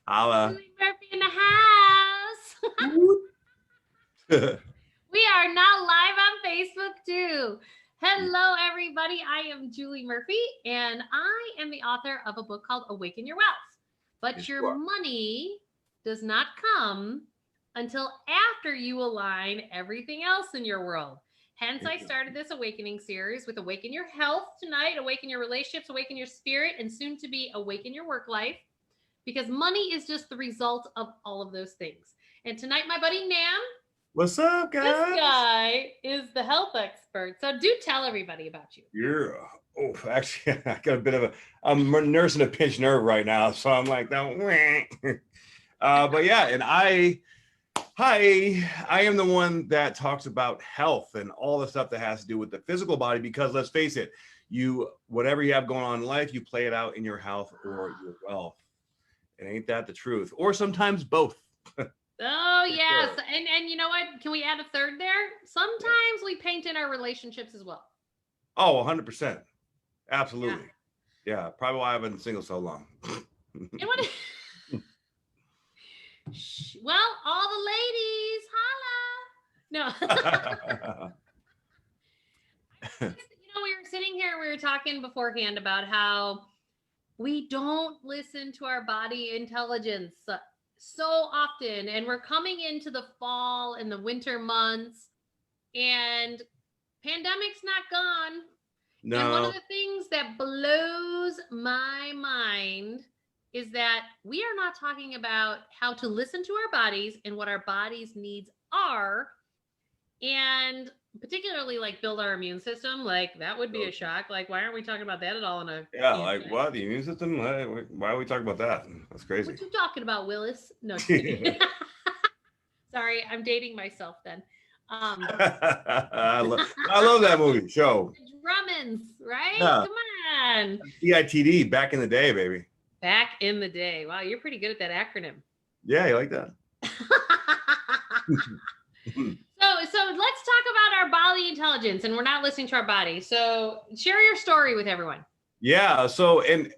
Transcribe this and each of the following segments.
Holla. Julie Murphy in the house. We are now live on Facebook too. Hello, everybody. I am Julie Murphy, and I am the author of a book called Awaken Your Wealth. But Yes, your you are. money does not come until after you align everything else in your world. Hence, I started this awakening series with Awaken Your Health tonight, Awaken Your Relationships, Awaken Your Spirit, and soon to be Awaken Your Work Life. Because money is just the result of all of those things. And tonight, my buddy Nam. What's up, guys? This guy is the health expert. So do tell everybody about you. Actually, I got a bit of I'm nursing a pinched nerve right now. So I'm like, no. But yeah, and I am the one that talks about health and all the stuff that has to do with the physical body, because let's face it, whatever you have going on in life, you play it out in your health or your wealth. And ain't that the truth? Or sometimes both. Oh, yes. Sure. And you know what? Can we add a third there? Sometimes we paint in our relationships as well. Oh, 100%. Absolutely. Yeah. Probably why I've been single so long. Well, all the ladies, holla. No. We were sitting here, we were talking beforehand about how we don't listen to our body intelligence so often, and we're coming into the fall and the winter months, and pandemic's not gone. No. And one of the things that blows my mind is that we are not talking about how to listen to our bodies and what our body's needs are, and particularly like build our immune system. Like that would be a shock. Like, why aren't we talking about that at all in a like what, the immune system? Why are we talking about that? That's crazy. What you talking about, Willis? No. Sorry, I'm dating myself then. I love that movie show. Drummond's, right? Yeah. Come on. CITD, back in the day, baby. Back in the day. Wow, you're pretty good at that acronym. Yeah, you like that? So let's talk about our body intelligence, and we're not listening to our body. So share your story with everyone. Yeah. So, and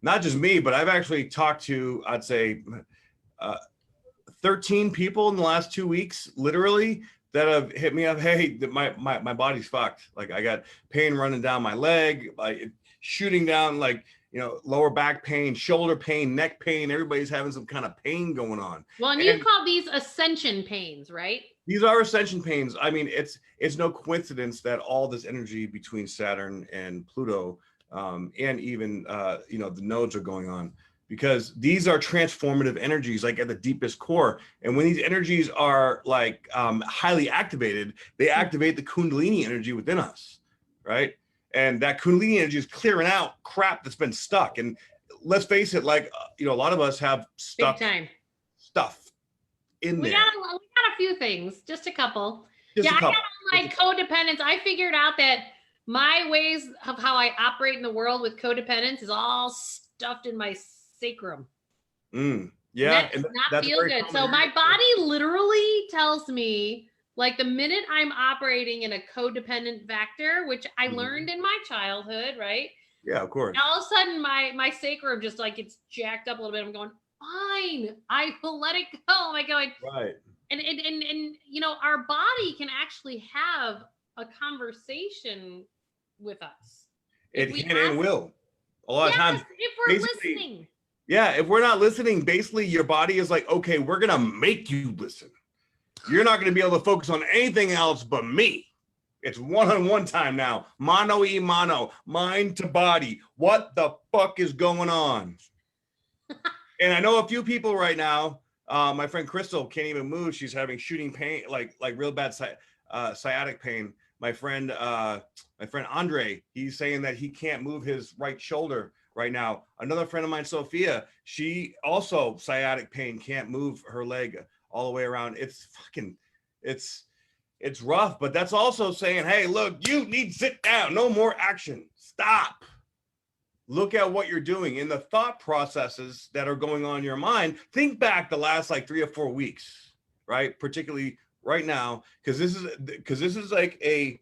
not just me, but I've actually talked to, I'd say, 13 people in the last 2 weeks, literally, that have hit me up. Hey, my body's fucked. Like I got pain running down my leg, like shooting down, like, lower back pain, shoulder pain, neck pain. Everybody's having some kind of pain going on. Well, and you call these ascension pains, right? These are ascension pains. I mean, it's no coincidence that all this energy between Saturn and Pluto, and even the nodes are going on, because these are transformative energies, like at the deepest core. And when these energies are like highly activated, they activate the Kundalini energy within us, right? And that Kundalini energy is clearing out crap that's been stuck. And let's face it, like a lot of us have stuff in there. We got a few things, just a couple. I got my codependence. I figured out that my ways of how I operate in the world with codependence is all stuffed in my sacrum. Yeah. That does not feel good. So my body literally tells me, like, the minute I'm operating in a codependent vector, which I learned in my childhood, right? Yeah, of course. All of a sudden, my sacrum just like it's jacked up a little bit. I'm going, fine, I will let it go. I'm like going, right. And our body can actually have a conversation with us. It can and will. A lot of times. If we're listening. Yeah, if we're not listening, basically your body is like, okay, we're gonna make you listen. You're not gonna be able to focus on anything else but me. It's one-on-one time now. Mano y mano, mind to body. What the fuck is going on? And I know a few people right now. My friend Crystal can't even move. She's having shooting pain, like real bad sciatic pain. My friend Andre, he's saying that he can't move his right shoulder right now. Another friend of mine, Sophia, she also sciatic pain, can't move her leg all the way around. It's rough, but that's also saying, hey, look, you need to sit down. No more action. Stop. Look at what you're doing in the thought processes that are going on in your mind. Think back the last like 3 or 4 weeks, right? Particularly right now, because this is like an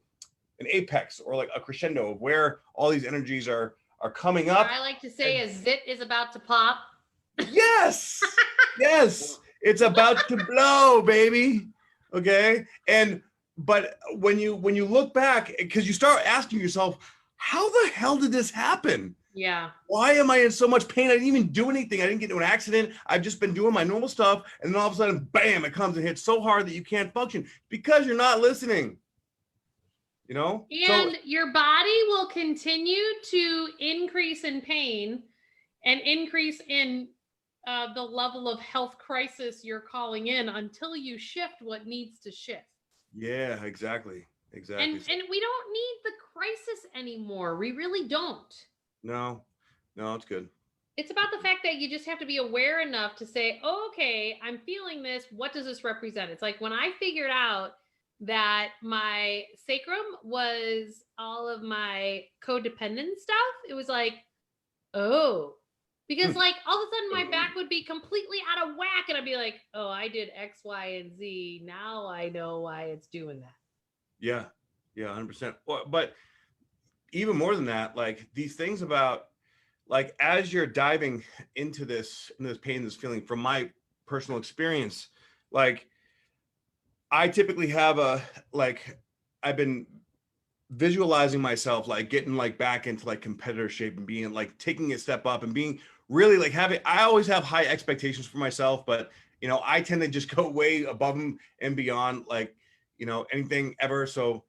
apex or like a crescendo of where all these energies are coming up. I like to say a zit is about to pop. Yes. Yes. It's about to blow, baby. Okay. But when you look back, because you start asking yourself, how the hell did this happen? Yeah. Why am I in so much pain? I didn't even do anything. I didn't get into an accident. I've just been doing my normal stuff. And then all of a sudden, bam, it comes and hits so hard that you can't function because you're not listening. You know? And your body will continue to increase in pain and increase in the level of health crisis you're calling in until you shift what needs to shift. Yeah, exactly. Exactly. And we don't need the crisis anymore. We really don't. No, it's good. It's about the fact that you just have to be aware enough to say, oh, okay, I'm feeling this. What does this represent? It's like when I figured out that my sacrum was all of my codependent stuff, it was like, oh, because like all of a sudden my back would be completely out of whack and I'd be like, oh, I did X, Y, and Z. Now I know why it's doing that. Yeah, 100%. But even more than that, like these things about, like, as you're diving into this pain, this feeling, from my personal experience, like I typically have I've been visualizing myself like getting like back into like competitor shape and being like taking a step up and being really like I always have high expectations for myself, but you know, I tend to just go way above them and beyond, like, you know, anything ever. So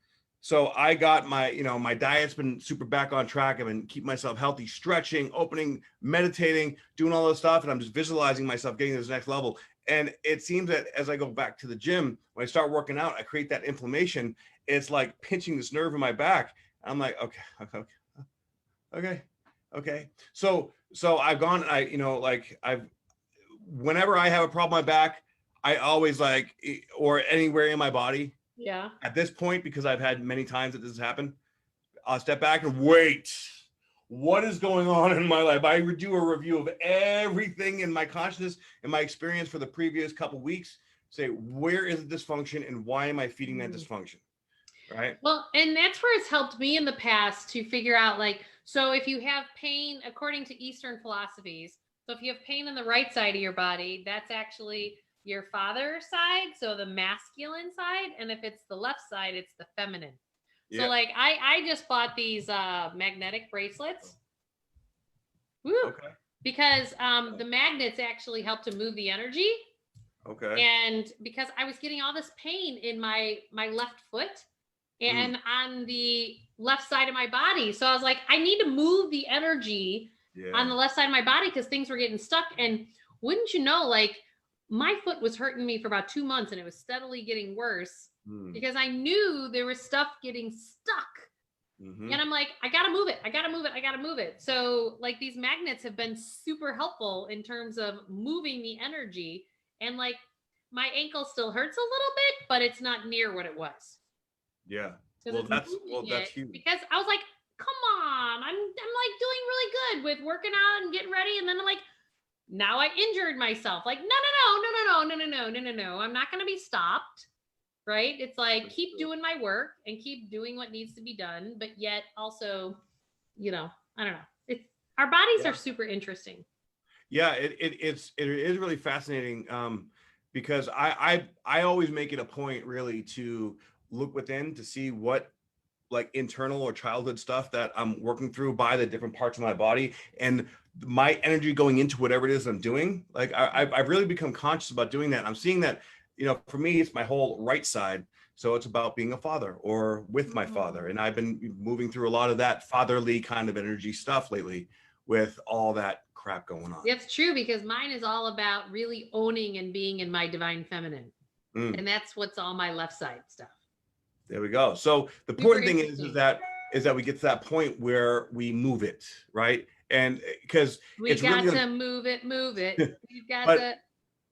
I got my, you know, my diet's been super back on track. I've been keeping myself healthy, stretching, opening, meditating, doing all this stuff. And I'm just visualizing myself getting to this next level. And it seems that as I go back to the gym, when I start working out, I create that inflammation. It's like pinching this nerve in my back. I'm like, okay. So I've gone, whenever I have a problem with my back, I always like, or anywhere in my body. Yeah. At this point, because I've had many times that this has happened, I'll step back and wait. What is going on in my life? I would do a review of everything in my consciousness and my experience for the previous couple of weeks. Say, where is the dysfunction and why am I feeding that dysfunction? Right. Well, and that's where it's helped me in the past to figure out, like, so if you have pain, according to Eastern philosophies, so if you have pain in the right side of your body, that's actually your father side, so the masculine side, and if it's the left side, it's the feminine. So like I just bought these magnetic bracelets. Woo. Okay. Because the magnets actually help to move the energy. Okay. And because I was getting all this pain in my left foot and on the left side of my body. So I was like, I need to move the energy on the left side of my body because things were getting stuck. And wouldn't you know, like, my foot was hurting me for about 2 months and it was steadily getting worse because I knew there was stuff getting stuck. And I'm like, I got to move it. So like these magnets have been super helpful in terms of moving the energy. And like my ankle still hurts a little bit, but it's not near what it was. Yeah. Well, that's huge. Because I was like, come on, I'm like doing really good with working out and getting ready. And then I'm like, now I injured myself. Like, no. I'm not going to be stopped. Right. It's like, keep doing my work and keep doing what needs to be done. But yet also, you know, I don't know. Our bodies are super interesting. Yeah, it is really fascinating because I always make it a point really to look within to see what like internal or childhood stuff that I'm working through by the different parts of my body and my energy going into whatever it is I'm doing. Like I've really become conscious about doing that. I'm seeing that, you know, for me, it's my whole right side. So it's about being a father or with my father. And I've been moving through a lot of that fatherly kind of energy stuff lately with all that crap going on. That's true, because mine is all about really owning and being in my divine feminine. And that's what's all my left side stuff. There we go. So the important thing is that we get to that point where we move it, right? And because we got to move it. We've got to.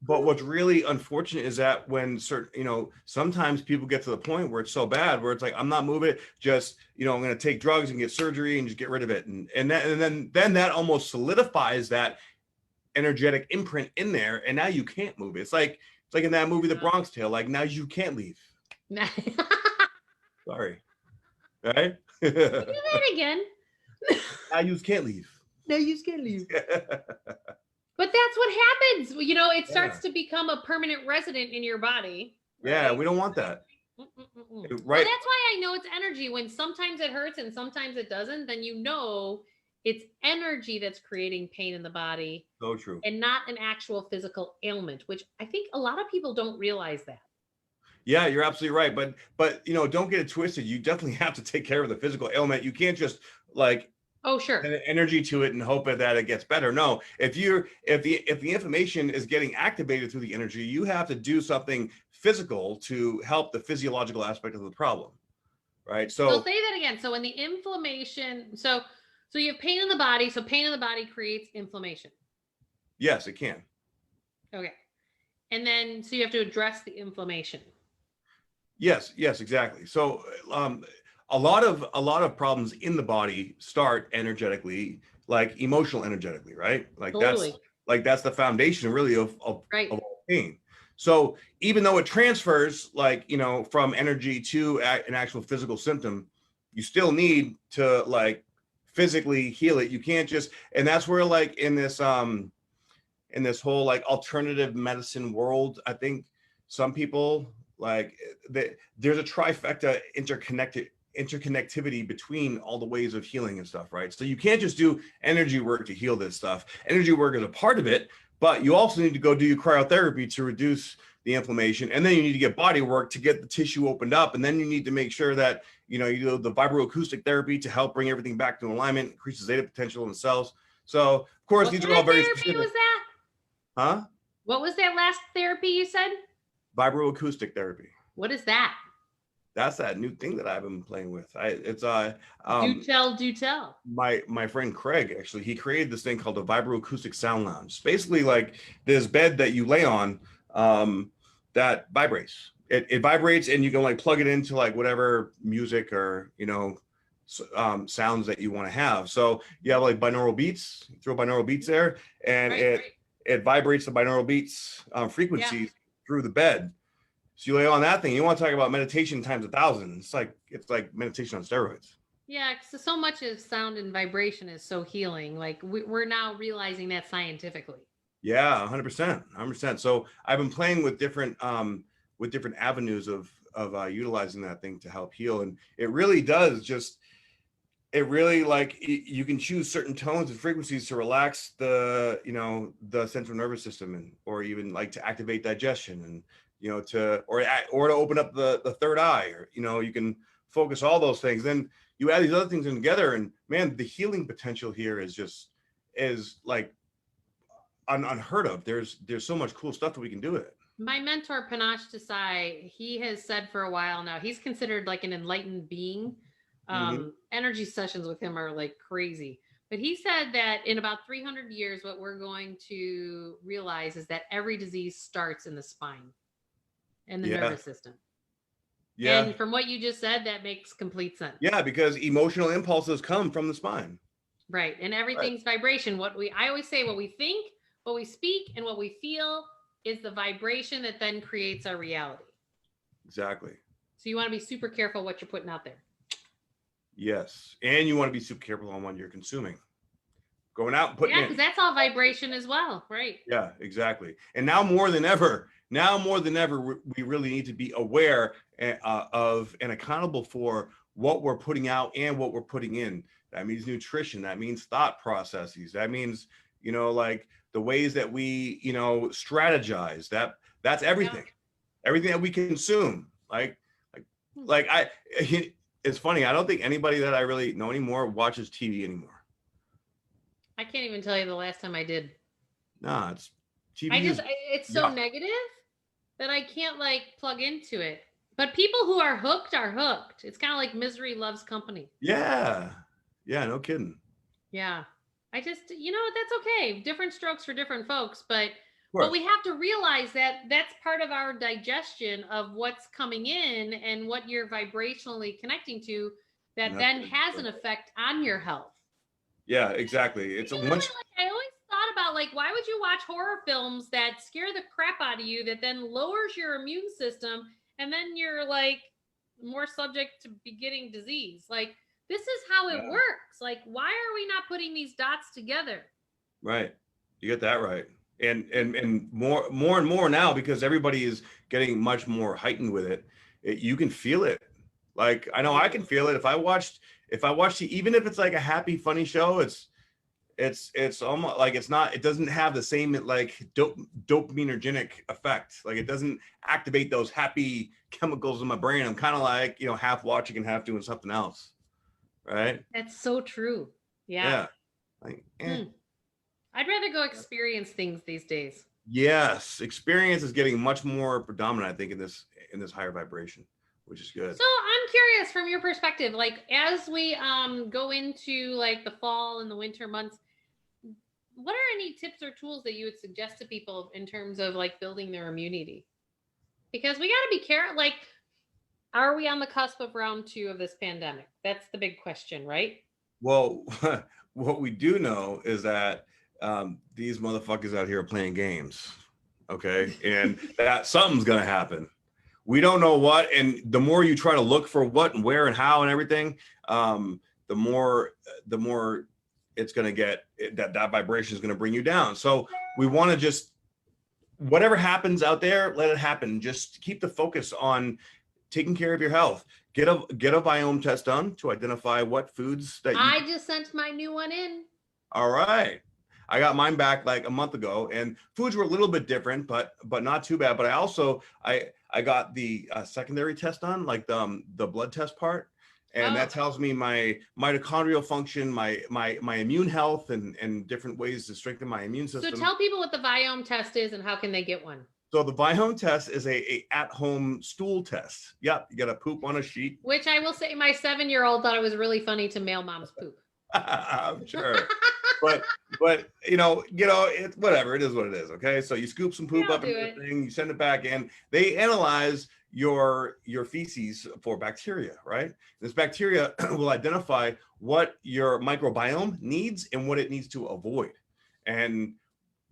But what's really unfortunate is that when certain, you know, sometimes people get to the point where it's so bad, where it's like, I'm not moving it, just, you know, I'm going to take drugs and get surgery and just get rid of it. And then that almost solidifies that energetic imprint in there. And now you can't move it. It's like in that movie, The Bronx Tale, like now you can't leave. Sorry. Right? Do that again. Now you can't leave. No, you can't leave. But that's what happens. You know, it starts Yeah. to become a permanent resident in your body. Yeah, Right? we don't want that. Well, Right. that's why I know it's energy. When sometimes it hurts and sometimes it doesn't, then you know it's energy that's creating pain in the body So true. and not an actual physical ailment, which I think a lot of people don't realize that. Yeah, you're absolutely right. But you know, don't get it twisted. You definitely have to take care of the physical ailment. You can't just like Oh, sure. send energy to it and hope that it gets better. No, if the inflammation is getting activated through the energy, you have to do something physical to help the physiological aspect of the problem. Right. So say that again. So when the inflammation, so you have pain in the body. So pain in the body creates inflammation. Yes, it can. Okay. And then so you have to address the inflammation. Yes, exactly. So a lot of problems in the body start energetically, like emotional energetically, right? Like Totally. that's the foundation really of Right. all pain. So even though it transfers like, you know, from energy to an actual physical symptom, you still need to like physically heal it. You can't just, and that's where like in this whole like alternative medicine world, I think some people like there's a trifecta interconnectivity between all the ways of healing and stuff, right? So you can't just do energy work to heal this stuff. Energy work is a part of it, but you also need to go do your cryotherapy to reduce the inflammation, and then you need to get body work to get the tissue opened up, and then you need to make sure that you know you do the vibroacoustic therapy to help bring everything back to alignment, increase the zeta potential in the cells. So of course What these kind are all of very therapy specific. was that? Huh? What was that last therapy you said? Vibroacoustic therapy. What is that? That's that new thing that I've been playing with. Do tell. My friend Craig, actually, he created this thing called a vibroacoustic sound lounge. It's basically like this bed that you lay on that vibrates. It vibrates, and you can like plug it into like whatever music or you know sounds that you want to have. So you have like binaural beats, you throw binaural beats there, and it vibrates the binaural beats frequencies through the bed. So you lay on that thing. You want to talk about meditation times 1,000. It's like meditation on steroids. Yeah, so much of sound and vibration is so healing. Like we're now realizing that scientifically. Yeah, 100%, 100%. So I've been playing with different avenues of utilizing that thing to help heal, and it really does just. It really like you can choose certain tones and frequencies to relax the central nervous system, and or even like to activate digestion, and you know to open up the third eye, or you know you can focus all those things. Then you add these other things in together, and man, the healing potential here is like unheard of. There's so much cool stuff that we can do with it. My mentor 𝘾𝐻𝐸𝐸, he has said for a while now, he's considered like an enlightened being. Energy sessions with him are like crazy, but he said that in about 300 years, what we're going to realize is that every disease starts in the spine and the nervous system. Yeah. And from what you just said, that makes complete sense. Yeah, because emotional impulses come from the spine. Right. And everything's vibration. I always say what we think, what we speak, and what we feel is the vibration that then creates our reality. Exactly. So you want to be super careful what you're putting out there. Yes. And you want to be super careful on what you're consuming. Going out and putting in. Yeah, because that's all vibration as well. Right. Yeah, exactly. And now more than ever, we really need to be aware of and accountable for what we're putting out and what we're putting in. That means nutrition. That means thought processes. That means, you know, like the ways that we, you know, strategize. That's everything. Yeah. Everything that we consume. It's funny. I don't think anybody that I really know anymore watches TV anymore. I can't even tell you the last time I did. Nah, it's TV. It's so negative that I can't like plug into it. But people who are hooked are hooked. It's kind of like misery loves company. Yeah. Yeah, no kidding. Yeah. I just, you know, that's okay. Different strokes for different folks, but we have to realize that that's part of our digestion of what's coming in and what you're vibrationally connecting to that then has an effect on your health. Yeah, exactly. It's I always thought about like, why would you watch horror films that scare the crap out of you that then lowers your immune system and then you're like more subject to be getting disease? Like, this is how it works. Like, why are we not putting these dots together? Right. You get that right. and more and more now, because everybody is getting much more heightened with it. You can feel it. Like, I know I can feel it. If I watched even if it's like a happy, funny show, it's almost like it doesn't have the same like dopaminergic effect. Like, it doesn't activate those happy chemicals in my brain. I'm kind of like, you know, half watching and half doing something else. Right. That's so true. Yeah. Like, I'd rather go experience things these days. Yes, experience is getting much more predominant, I think, in this higher vibration, which is good. So I'm curious, from your perspective, like as we go into like the fall and the winter months, what are any tips or tools that you would suggest to people in terms of like building their immunity? Because we got to be careful. Like, are we on the cusp of round 2 of this pandemic? That's the big question, right? Well, what we do know is that these motherfuckers out here are playing games, okay? And that something's gonna happen. We don't know what, and the more you try to look for what and where and how and everything, the more it's gonna get, that vibration is gonna bring you down. So we want to just, whatever happens out there, let it happen. Just keep the focus on taking care of your health. Get a biome test done to identify what foods that I just sent my new one in. All right. I got mine back like a month ago, and foods were a little bit different, but not too bad. But I also, I got the secondary test done, like the blood test part. And that tells me my mitochondrial function, my immune health, and different ways to strengthen my immune system. So tell people what the biome test is and how can they get one? So the biome test is a at-home stool test. Yep, you got to poop on a sheet. Which I will say, my 7-year-old thought it was really funny to mail mom's poop. I'm sure. but you know, it's whatever. It is what it is. Okay, so you scoop some poop up into the thing, you send it back in. They analyze your feces for bacteria, right? This bacteria will identify what your microbiome needs and what it needs to avoid, and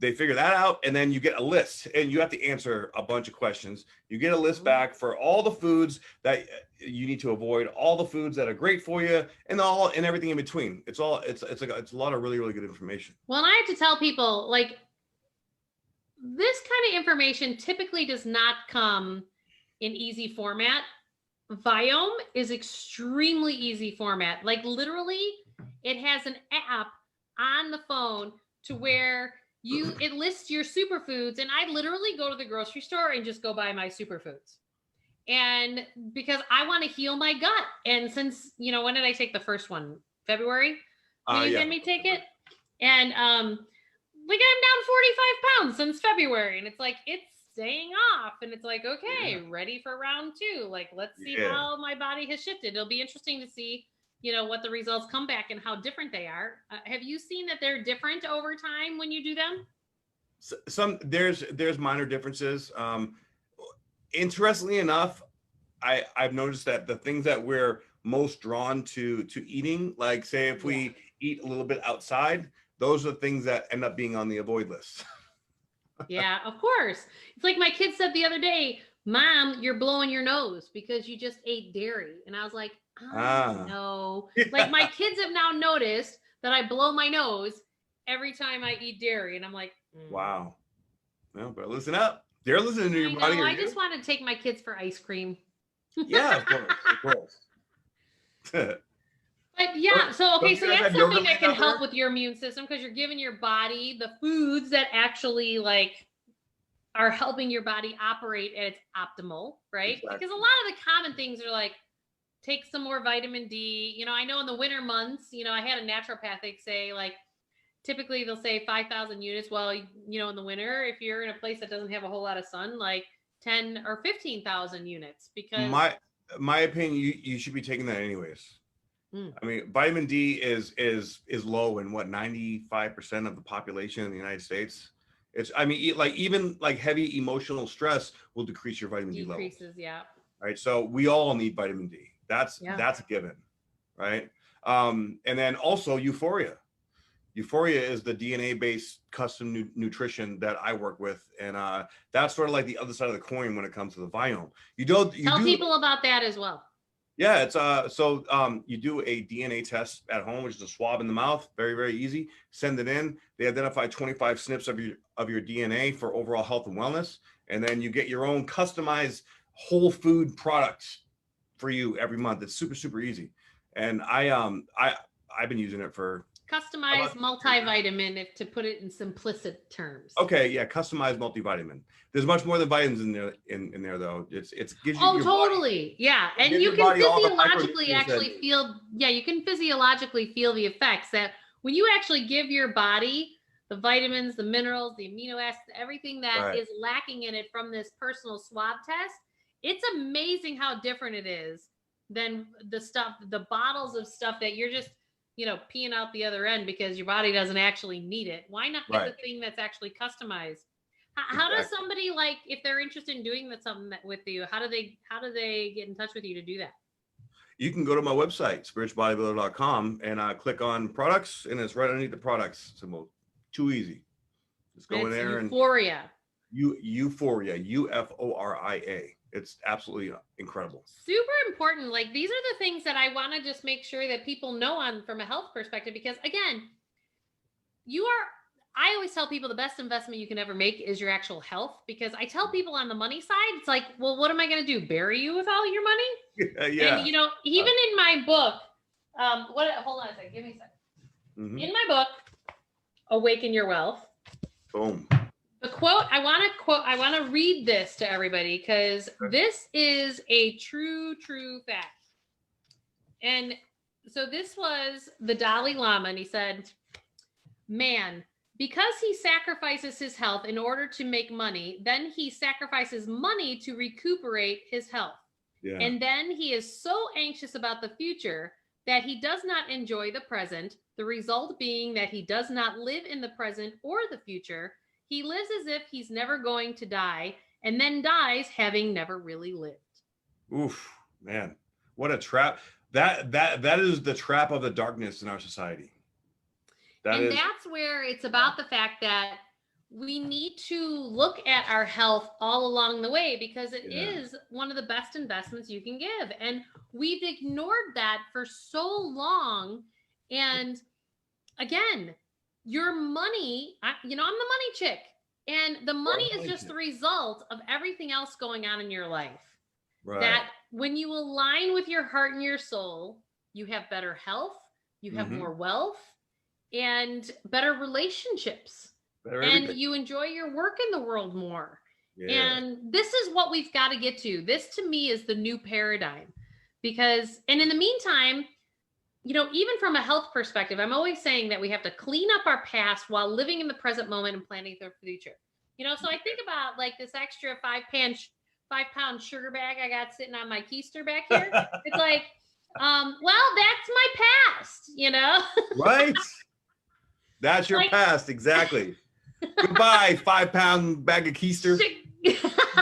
they figure that out, and then you get a list, and you have to answer a bunch of questions. You get a list back for all the foods that you need to avoid, all the foods that are great for you, and everything in between. It's a lot of really, really good information. Well, and I have to tell people, like, this kind of information typically does not come in easy format. Viome is extremely easy format. Like, literally, it has an app on the phone to where it lists your superfoods, and I literally go to the grocery store and just go buy my superfoods. And because I want to heal my gut. And since, you know, when did I take the first one? February? When you had me take it? And like, I'm down 45 pounds since February, and it's like, it's staying off, and it's like, okay, ready for round 2. Like, let's see how my body has shifted. It'll be interesting to see, you know, what the results come back and how different they are. Have you seen that they're different over time when you do them? There's minor differences. Interestingly enough, I've noticed that the things that we're most drawn to eating, like say if we eat a little bit outside, those are the things that end up being on the avoid list. Yeah, of course. It's like my kid said the other day, Mom, you're blowing your nose because you just ate dairy. And I was like, no. Like, my kids have now noticed that I blow my nose every time I eat dairy. And I'm like, wow. Well, but listen up. They're listening to your body. I just want to take my kids for ice cream. Yeah, of course. But yeah, so that's something that can help with your immune system, because you're giving your body the foods that actually like are helping your body operate at its optimal, right? Exactly. Because a lot of the common things are like, take some more vitamin D. You know, I know in the winter months, you know, I had a naturopathic say, like, typically they'll say 5,000 units. Well, you know, in the winter, if you're in a place that doesn't have a whole lot of sun, like 10 or 15,000 units, because my opinion, you should be taking that anyways. I mean, vitamin D is low in what, 95% of the population in the United States. It's, I mean, even heavy emotional stress will decrease your vitamin D levels. Decreases, yeah. Right. So we all need vitamin D. That's a given. Right. And then also euphoria. Euphoria is the DNA-based custom nutrition that I work with, and that's sort of like the other side of the coin when it comes to the biome. Tell people about that as well. Yeah, it's you do a DNA test at home, which is a swab in the mouth, very, very easy. Send it in. They identify 25 snips of your DNA for overall health and wellness, and then you get your own customized whole food products for you every month. It's super, super easy. And I've been using it for Customized multivitamin, if to put it in simplistic terms. Okay, yeah, customized multivitamin. There's much more than vitamins in there in there though. It's gives you Oh, your totally. body, Yeah. And gives you your can body all the physiologically micronutrients actually that- feel, yeah, you can physiologically feel the effects that when you actually give your body the vitamins, the minerals, the amino acids, everything that Right. is lacking in it from this personal swab test, it's amazing how different it is than the bottles of stuff that you're just, peeing out the other end because your body doesn't actually need it. Why not get Right. the thing that's actually customized? How does somebody, like, if they're interested in doing something with you, how do they get in touch with you to do that? You can go to my website, spiritualbodybuilder.com, and click on products, and it's right underneath the products symbol. Too easy. Just go in there Euphoria. and Euphoria, UFORIA. It's absolutely incredible. Super important. Like, these are the things that I want to just make sure that people know from a health perspective, because again, I always tell people the best investment you can ever make is your actual health, because I tell people on the money side, it's like, well, what am I going to do? Bury you with all your money? Yeah. And, even in my book, hold on a second, give me a second. Mm-hmm. In my book, Awaken Your Wealth. Boom. The quote, I want to read this to everybody, because this is a true fact. And so this was the Dalai Lama, and he said, man, because he sacrifices his health in order to make money, then he sacrifices money to recuperate his health. Yeah. And then he is so anxious about the future that he does not enjoy the present, the result being that he does not live in the present or the future. He lives as if he's never going to die, and then dies having never really lived. Oof, man, what a trap. That is the trap of the darkness in our society. That's where it's about the fact that we need to look at our health all along the way, because it is one of the best investments you can give. And we've ignored that for so long. And again, your money, I'm the money chick, and the money is just the result of everything else going on in your life. Right. That when you align with your heart and your soul, you have better health, you have more wealth, and better relationships, and you enjoy your work in the world more. Yeah. And this is what we've got to get to. This, to me, is the new paradigm, and in the meantime, even from a health perspective, I'm always saying that we have to clean up our past while living in the present moment and planning for the future. So I think about, like, this extra 5-pound sugar bag I got sitting on my keister back here. It's like, well, that's my past, Right. That's your past, exactly. Goodbye, 5-pound bag of keister. I was like, a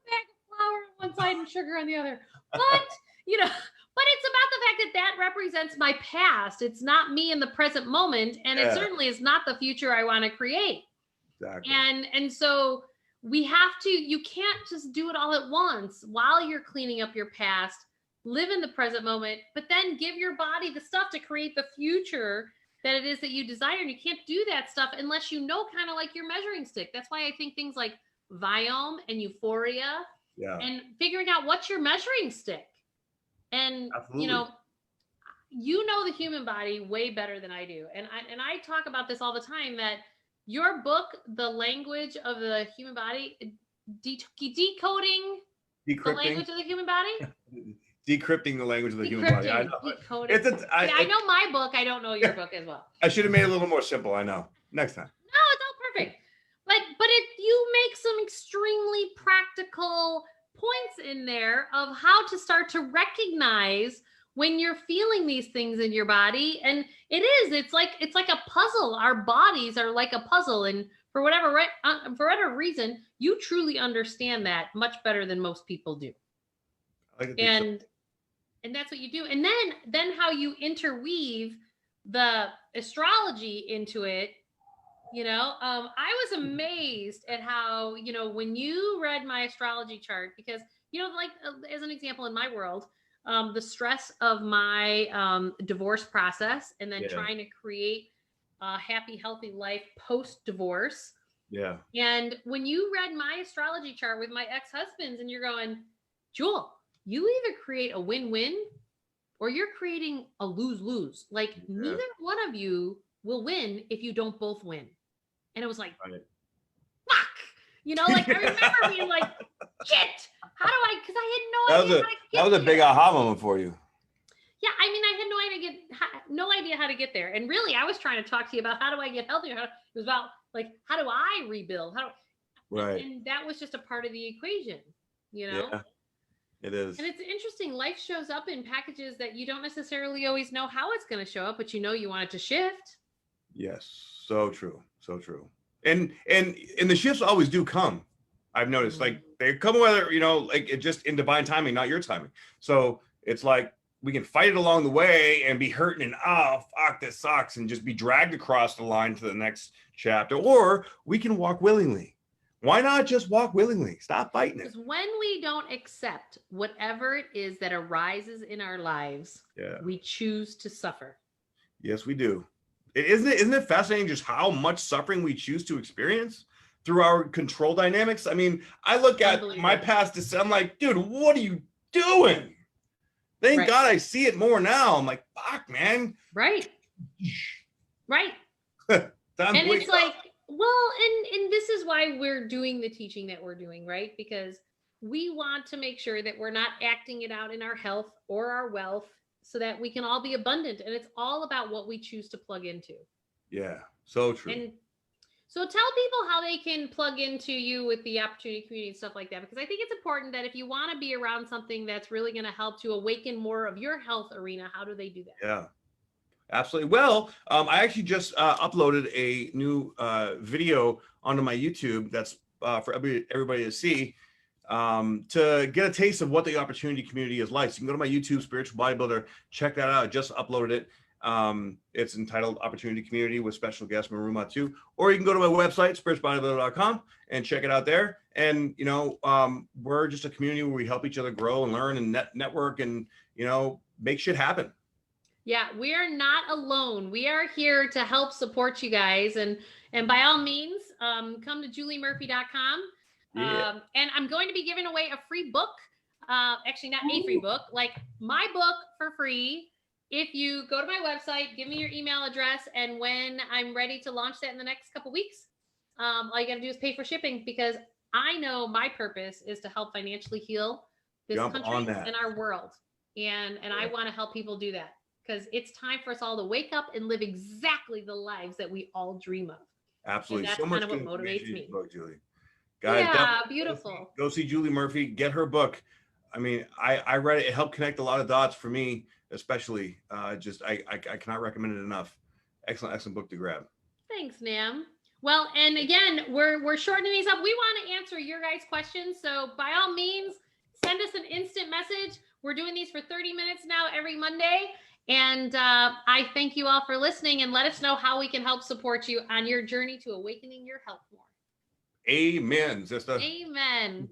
bag of flour on one side and sugar on the other. But it's about the fact that represents my past. It's not me in the present moment, and it certainly is not the future I want to create. Exactly. And so you can't just do it all at once while you're cleaning up your past. Live in the present moment, but then give your body the stuff to create the future that it is that you desire. And you can't do that stuff unless kind of like your measuring stick. That's why I think things like Viome and Euphoria, and figuring out what's your measuring stick. And absolutely. You know the human body way better than I do. And I talk about this all the time, that your book, The Language of the Human Body, decrypting the language of the human body. Decrypting the language of the human body. I know. I know my book. I don't know your book as well. I should have made it a little more simple. I know. Next time. No, it's all perfect. But you make some extremely practical points in there of how to start to recognize when you're feeling these things in your body. And it's like a puzzle. Our bodies are like a puzzle, and for whatever reason, you truly understand that much better than most people do. And that's what you do. And then how you interweave the astrology into it. I was amazed at how, when you read my astrology chart, because, you know, like as an example in my world, the stress of my divorce process and then trying to create a happy, healthy life post-divorce. Yeah. And when you read my astrology chart with my ex-husbands and you're going, Jewel, you either create a win-win or you're creating a lose-lose. Like neither one of you will win if you don't both win. And it was like, fuck, you know, like I remember being like, shit, how do I, because I had no idea how to get that was a big aha moment for you. Yeah, I mean, I had no idea how to get there. And really, I was trying to talk to you about how do I get healthier? It was about like, how do I rebuild? And that was just a part of the equation, you know? Yeah, it is. And it's interesting. Life shows up in packages that you don't necessarily always know how it's going to show up, but you know you want it to shift. Yes, so true, so true. And the shifts always do come. I've noticed, like they come whether, you know, like it just in divine timing, not your timing. So it's like we can fight it along the way and be hurting and fuck, this sucks, and just be dragged across the line to the next chapter, or we can walk willingly. Why not just walk willingly? Stop fighting it. Because when we don't accept whatever it is that arises in our lives, we choose to suffer. Yes, we do. Isn't it fascinating just how much suffering we choose to experience through our control dynamics? I mean, I look at my past, I'm like, dude, what are you doing? Thank God I see it more now. I'm like, fuck, man. Right. And it's like, well, and this is why we're doing the teaching that we're doing, right? Because we want to make sure that we're not acting it out in our health or our wealth so that we can all be abundant. And it's all about what we choose to plug into. Yeah, so true. And so tell people how they can plug into you with the opportunity community and stuff like that, because I think it's important that if you want to be around something that's really going to help to awaken more of your health arena, how do they do that? Yeah, absolutely. Well, I actually just uploaded a new video onto my YouTube that's for everybody to see, to get a taste of what the opportunity community is like. So you can go to my YouTube, Spiritual Bodybuilder, check that out. I just uploaded it. It's entitled Opportunity Community with special guest Maruma too. Or you can go to my website, spiritualbodybuilder.com, and check it out there. And, you know, we're just a community where we help each other grow and learn and network and, you know, make shit happen. Yeah, we are not alone. We are here to help support you guys. And by all means, come to juliemurphy.com. And I'm going to be giving away a free book. Actually, not a free book, like my book for free. If you go to my website, give me your email address, and when I'm ready to launch that in the next couple weeks, all you got to do is pay for shipping, because I know my purpose is to help financially heal this country and our world. And I want to help people do that, because it's time for us all to wake up and live exactly the lives that we all dream of. Absolutely. And that's kind of what motivates me. Julie. Guys, yeah, beautiful. Go see Julie Murphy, get her book. I mean, I read it. It helped connect a lot of dots for me, especially. I cannot recommend it enough. Excellent book to grab. Thanks, Nam. Well, and again, we're shortening these up. We want to answer your guys' questions. So by all means, send us an instant message. We're doing these for 30 minutes now every Monday. And I thank you all for listening, and let us know how we can help support you on your journey to awakening your health more. Amen, sister. Amen.